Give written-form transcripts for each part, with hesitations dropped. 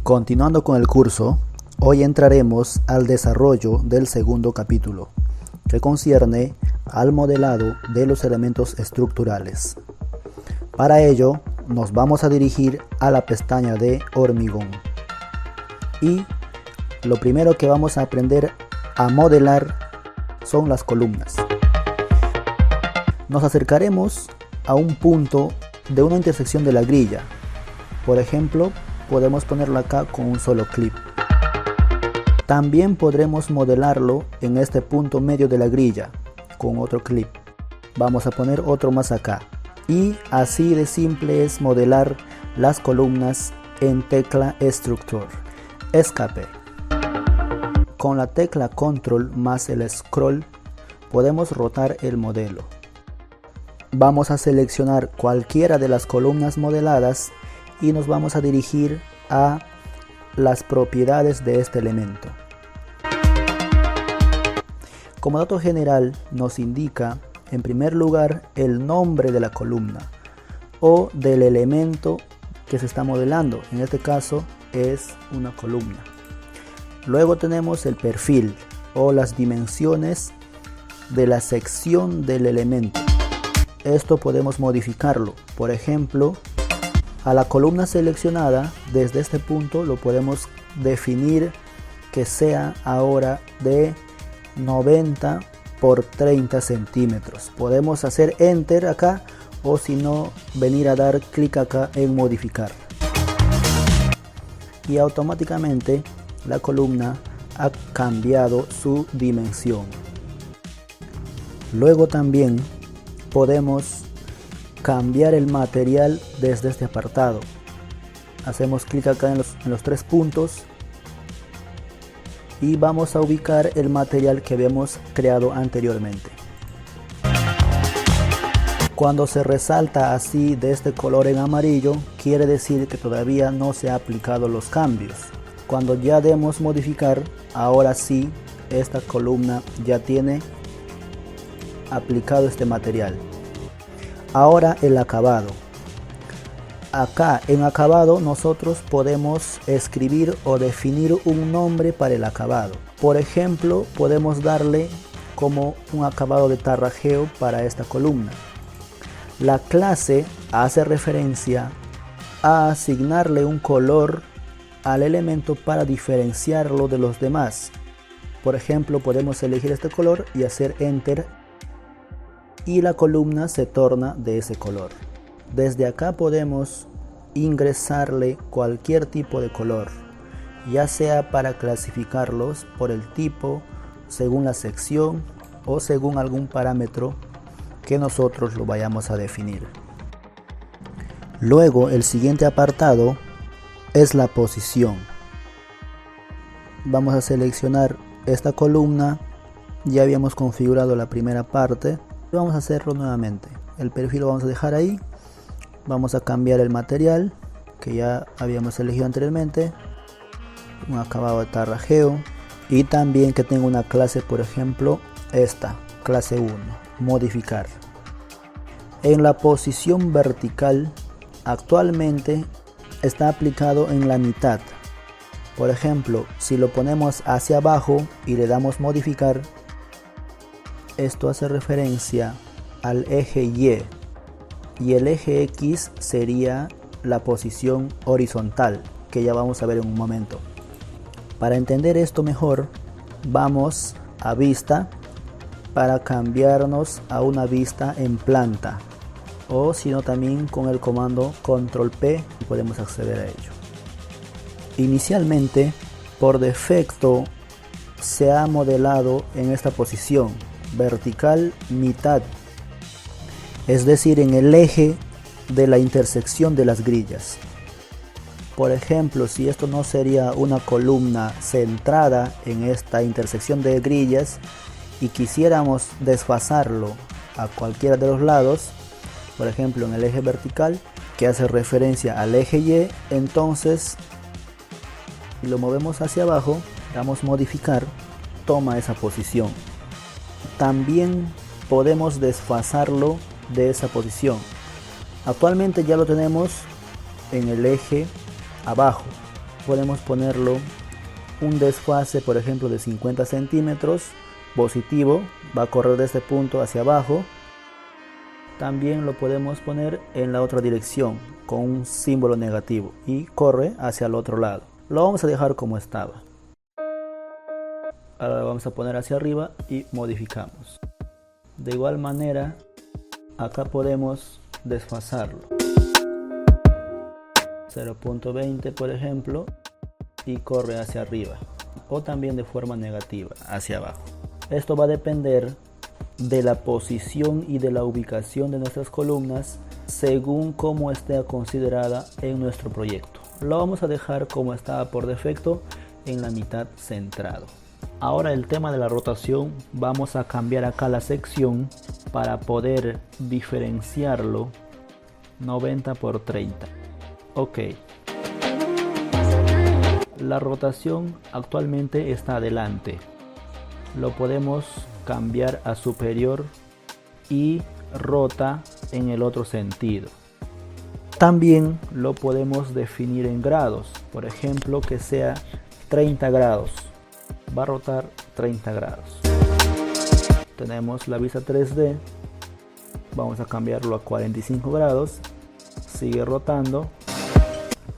Continuando con el curso, hoy entraremos al desarrollo del segundo capítulo, que concierne al modelado de los elementos estructurales. Para ello, nos vamos a dirigir a la pestaña de hormigón. Y lo primero que vamos a aprender a modelar son las columnas. Nos acercaremos a un punto de una intersección de la grilla. Por ejemplo, podemos ponerlo acá con un solo clip. También podremos modelarlo en este punto medio de la grilla con otro clip. Vamos a poner otro más acá. Y así de simple es modelar las columnas en tecla Structure. Escape. Con la tecla Control más el scroll podemos rotar el modelo. Vamos a seleccionar cualquiera de las columnas modeladas y nos vamos a dirigir a las propiedades de este elemento. Como dato general nos indica en primer lugar el nombre de la columna o del elemento que se está modelando. En este caso es una columna. Luego tenemos el perfil o las dimensiones de la sección del elemento. Esto podemos modificarlo. Por ejemplo, a la columna seleccionada desde este punto lo podemos definir que sea ahora de 90 por 30 centímetros. Podemos hacer enter acá o si no venir a dar clic acá en modificar. Y automáticamente la columna ha cambiado su dimensión. Luego también podemos cambiar el material desde este apartado. Hacemos clic acá en los tres puntos y vamos a ubicar el material que habíamos creado anteriormente. Cuando se resalta así de este color en amarillo, quiere decir que todavía no se han aplicado los cambios. Cuando ya demos modificar, ahora sí esta columna ya tiene aplicado este material. Ahora el acabado. Acá en acabado nosotros podemos escribir o definir un nombre para el acabado. Por ejemplo, podemos darle como un acabado de tarrajeo para esta columna. La clase hace referencia a asignarle un color al elemento para diferenciarlo de los demás. Por ejemplo, podemos elegir este color y hacer enter y la columna se torna de ese color. Desde acá podemos ingresarle cualquier tipo de color, ya sea para clasificarlos por el tipo, según la sección o según algún parámetro que nosotros lo vayamos a definir. Luego el siguiente apartado es la posición. Vamos a seleccionar esta columna, ya habíamos configurado la primera parte. Vamos a hacerlo nuevamente. El perfil lo vamos a dejar ahí. Vamos a cambiar el material que ya habíamos elegido anteriormente. Un acabado de tarrajeo. Y también que tenga una clase, por ejemplo, esta, clase 1. Modificar. En la posición vertical, actualmente está aplicado en la mitad. Por ejemplo, si lo ponemos hacia abajo y le damos modificar, esto hace referencia al eje y el eje X sería la posición horizontal, que ya vamos a ver en un momento. Para entender esto mejor, vamos a vista para cambiarnos a una vista en planta, o si no también con el comando control P podemos acceder a ello. Inicialmente, por defecto, se ha modelado en esta posición vertical mitad, es decir, en el eje de la intersección de las grillas. Por ejemplo, si esto no sería una columna centrada en esta intersección de grillas y quisiéramos desfasarlo a cualquiera de los lados, por ejemplo en el eje vertical que hace referencia al eje Y, entonces si lo movemos hacia abajo, damos modificar, toma esa posición. También podemos desfasarlo de esa posición. Actualmente ya lo tenemos en el eje abajo, podemos ponerlo un desfase, por ejemplo, de 50 centímetros positivo, va a correr de este punto hacia abajo. También lo podemos poner en la otra dirección con un símbolo negativo y corre hacia el otro lado. Lo vamos a dejar como estaba. Ahora lo vamos a poner hacia arriba y modificamos. De igual manera, acá podemos desfasarlo. 0.20 por ejemplo, y corre hacia arriba, o también de forma negativa hacia abajo. Esto va a depender de la posición y de la ubicación de nuestras columnas según cómo esté considerada en nuestro proyecto. Lo vamos a dejar como estaba por defecto, en la mitad centrado. Ahora el tema de la rotación, vamos a cambiar acá la sección para poder diferenciarlo 90 por 30. Ok. La rotación actualmente está adelante. Lo podemos cambiar a superior y rota en el otro sentido. También lo podemos definir en grados. Por ejemplo, que sea 30 grados. Va a rotar 30 grados. Tenemos la vista 3D. Vamos a cambiarlo a 45 grados. Sigue rotando.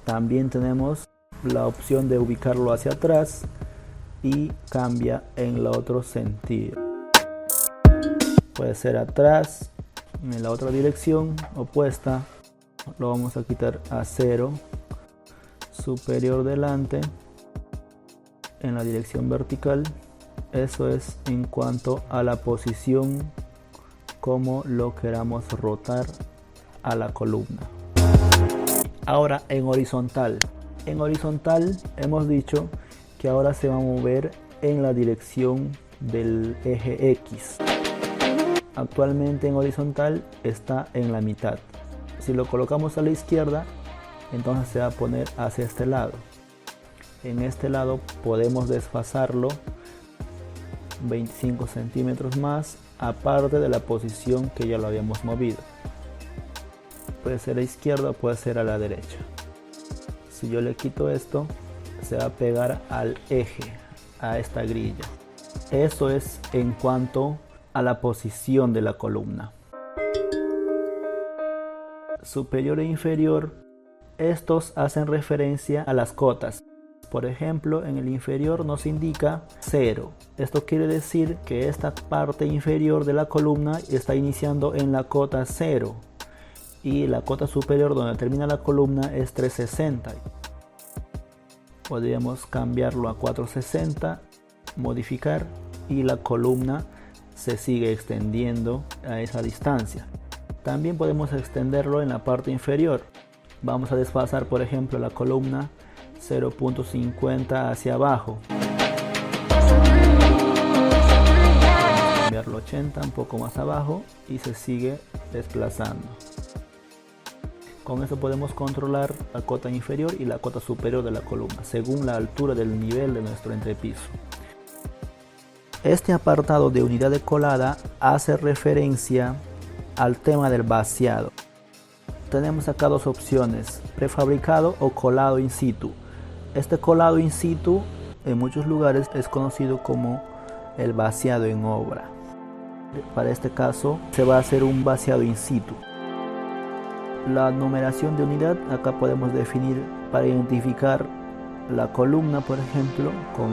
También tenemos la opción de ubicarlo hacia atrás y cambia en el otro sentido. Puede ser atrás, en la otra dirección opuesta. Lo vamos a quitar a 0. Superior delante, en la dirección vertical. Eso es en cuanto a la posición como lo queramos rotar a la columna. Ahora en horizontal. En horizontal hemos dicho que ahora se va a mover en la dirección del eje X. Actualmente en horizontal está en la mitad. Si lo colocamos a la izquierda, entonces se va a poner hacia este lado. En este lado podemos desfasarlo 25 centímetros más, aparte de la posición que ya lo habíamos movido. Puede ser a la izquierda o puede ser a la derecha. Si yo le quito esto, se va a pegar al eje, a esta grilla. Eso es en cuanto a la posición de la columna. Superior e inferior, estos hacen referencia a las cotas. Por ejemplo, en el inferior nos indica 0. Esto quiere decir que esta parte inferior de la columna está iniciando en la cota 0. Y la cota superior donde termina la columna es 360. Podríamos cambiarlo a 460, modificar, y la columna se sigue extendiendo a esa distancia. También podemos extenderlo en la parte inferior. Vamos a desfasar, por ejemplo, la columna 0.50 hacia abajo. Cambiarlo 80, un poco más abajo, y se sigue desplazando. Con eso podemos controlar la cota inferior y la cota superior de la columna, según la altura del nivel de nuestro entrepiso. Este apartado de unidad de colada hace referencia al tema del vaciado. Tenemos acá dos opciones, prefabricado o colado in situ. Este colado in situ en muchos lugares es conocido como el vaciado en obra. Para este caso se va a hacer un vaciado in situ. La numeración de unidad, acá podemos definir para identificar la columna, por ejemplo, con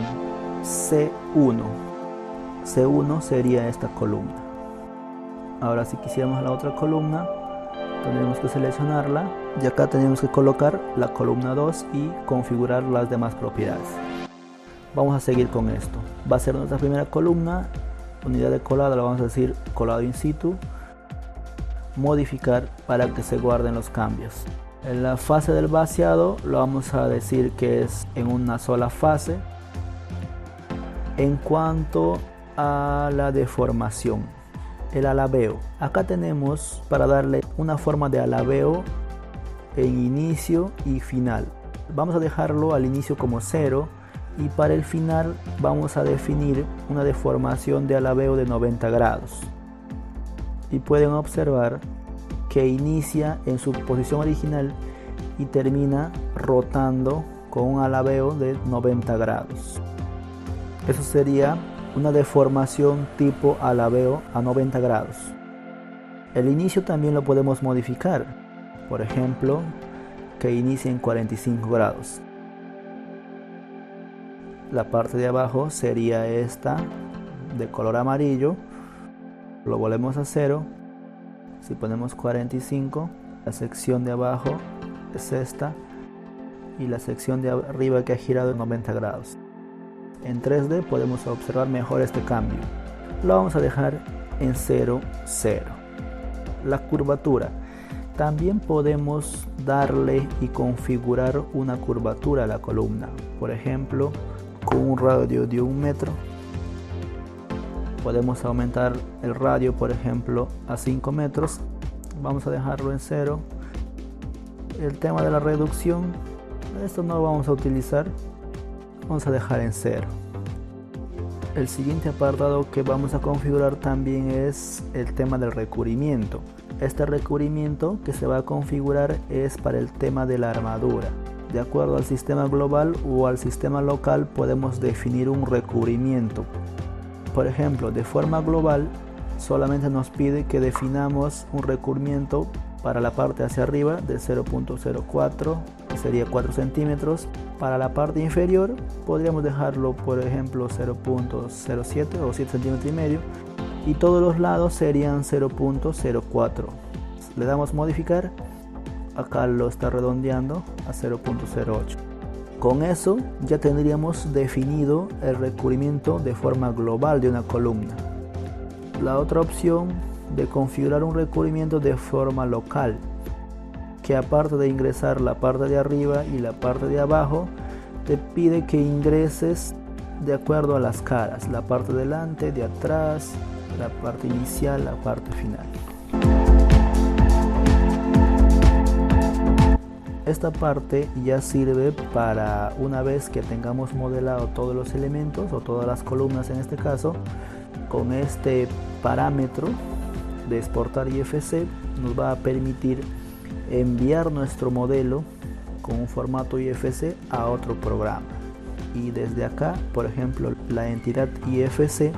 C1. C1 sería esta columna. Ahora si quisiéramos la otra columna, tendremos que seleccionarla y acá tenemos que colocar la columna 2 y configurar las demás propiedades. Vamos a seguir con esto. Va a ser nuestra primera columna, unidad de colada, la vamos a decir colado in situ. Modificar para que se guarden los cambios. En la fase del vaciado lo vamos a decir que es en una sola fase. En cuanto a la deformación, el alabeo, acá tenemos para darle una forma de alabeo en inicio y final. Vamos a dejarlo al inicio como 0 y para el final vamos a definir una deformación de alabeo de 90 grados. Y pueden observar que inicia en su posición original y termina rotando con un alabeo de 90 grados. Eso sería una deformación tipo alabeo a 90 grados. El inicio también lo podemos modificar, por ejemplo, que inicie en 45 grados. La parte de abajo sería esta de color amarillo, lo volvemos a 0. Si ponemos 45, la sección de abajo es esta y la sección de arriba que ha girado en 90 grados. En 3D podemos observar mejor este cambio. Lo vamos a dejar en 0, 0. La curvatura. También podemos darle y configurar una curvatura a la columna. Por ejemplo, con un radio de 1 metro. Podemos aumentar el radio, por ejemplo, a 5 metros. Vamos a dejarlo en 0. El tema de la reducción, esto no lo vamos a utilizar. Vamos a dejar en 0. El siguiente apartado que vamos a configurar también es el tema del recubrimiento. Este recubrimiento que se va a configurar es para el tema de la armadura. De acuerdo al sistema global o al sistema local podemos definir un recubrimiento. Por ejemplo, de forma global solamente nos pide que definamos un recubrimiento para la parte hacia arriba de 0.04, que sería 4 centímetros. Para la parte inferior podríamos dejarlo, por ejemplo, 0.07 o 7 centímetros y medio, y todos los lados serían 0.04. Le damos modificar, acá lo está redondeando a 0.08. Con eso ya tendríamos definido el recubrimiento de forma global de una columna. La otra opción de configurar un recubrimiento de forma local, que aparte de ingresar la parte de arriba y la parte de abajo, te pide que ingreses de acuerdo a las caras, la parte delante, de atrás, la parte inicial, la parte final. Esta parte ya sirve para una vez que tengamos modelado todos los elementos o todas las columnas en este caso, con este parámetro de exportar IFC nos va a permitir enviar nuestro modelo con un formato IFC a otro programa, y desde acá, por ejemplo, la entidad IFC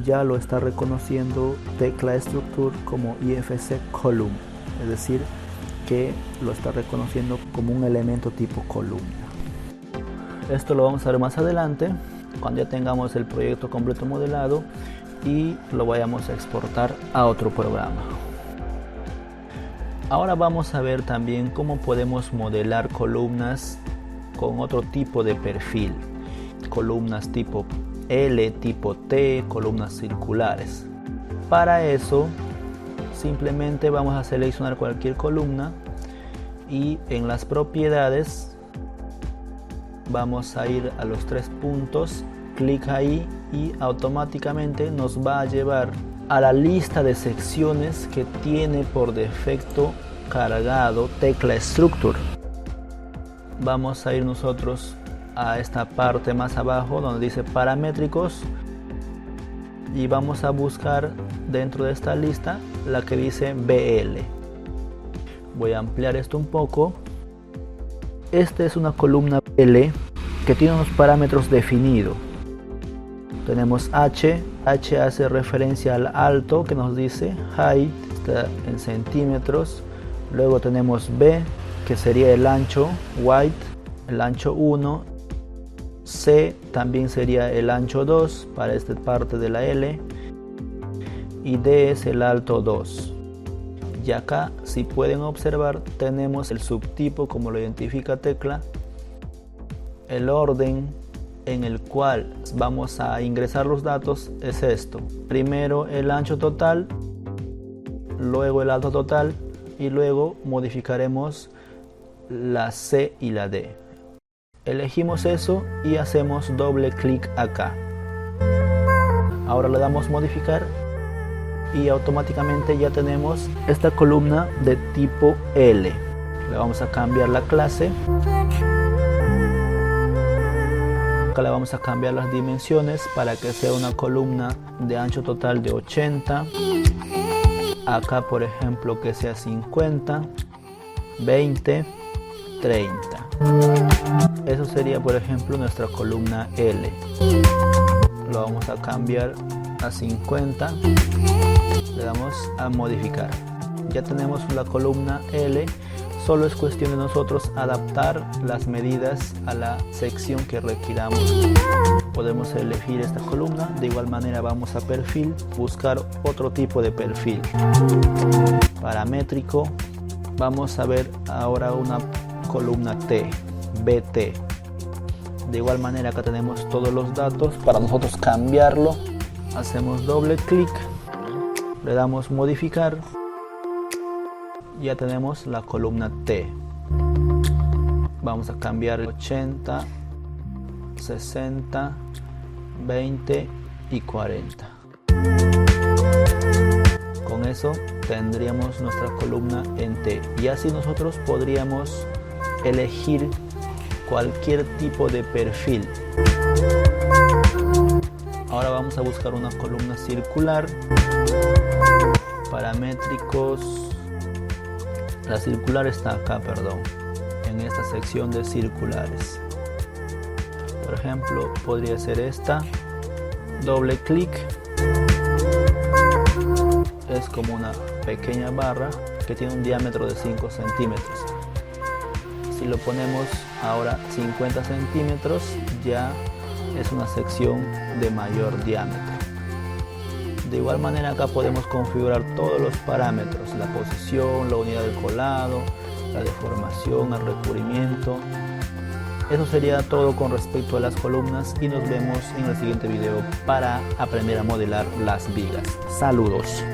ya lo está reconociendo Tecla Structure como IFC Column, es decir, que lo está reconociendo como un elemento tipo columna. Esto lo vamos a ver más adelante cuando ya tengamos el proyecto completo modelado y lo vayamos a exportar a otro programa. Ahora vamos a ver también cómo podemos modelar columnas con otro tipo de perfil, columnas tipo L, tipo T, columnas circulares. Para eso simplemente vamos a seleccionar cualquier columna y en las propiedades vamos a ir a los 3 puntos, clic ahí y automáticamente nos va a llevar a la lista de secciones que tiene por defecto cargado Tecla Structure. Vamos a ir nosotros a esta parte más abajo donde dice paramétricos y vamos a buscar dentro de esta lista la que dice BL. Voy a ampliar esto un poco. Esta es una columna BL que tiene unos parámetros definidos. Tenemos H hace referencia al alto que nos dice height, está en centímetros. Luego tenemos B, que sería el ancho, width, el ancho 1. C también sería el ancho 2 para esta parte de la L. Y D es el alto 2. Y acá, si pueden observar, tenemos el subtipo como lo identifica Tecla, el orden en el cual vamos a ingresar los datos es esto: primero el ancho total, luego el alto total y luego modificaremos la C y la D. Elegimos eso y hacemos doble clic acá. Ahora le damos modificar y automáticamente ya tenemos esta columna de tipo L. Le vamos a cambiar la clase. Acá le vamos a cambiar las dimensiones para que sea una columna de ancho total de 80. Acá, por ejemplo, que sea 50, 20, 30. Eso sería, por ejemplo, nuestra columna L. Lo vamos a cambiar a 50. Le damos a modificar. Ya tenemos la columna L. Solo es cuestión de nosotros adaptar las medidas a la sección que requiramos. Podemos elegir esta columna. De igual manera vamos a perfil, buscar otro tipo de perfil. Paramétrico. Vamos a ver ahora una columna T, BT. De igual manera acá tenemos todos los datos. Para nosotros cambiarlo, hacemos doble clic, le damos modificar. Ya tenemos la columna T. Vamos a cambiar 80, 60, 20 y 40. Con eso tendríamos nuestra columna en T. Y así nosotros podríamos elegir cualquier tipo de perfil. Ahora vamos a buscar una columna circular. Paramétricos. La circular está acá, perdón, en esta sección de circulares. Por ejemplo, podría ser esta. Doble clic. Es como una pequeña barra que tiene un diámetro de 5 centímetros. Si lo ponemos ahora 50 centímetros, ya es una sección de mayor diámetro. De igual manera acá podemos configurar todos los parámetros: la posición, la unidad del colado, la deformación, el recubrimiento. Eso sería todo con respecto a las columnas y nos vemos en el siguiente video para aprender a modelar las vigas. Saludos.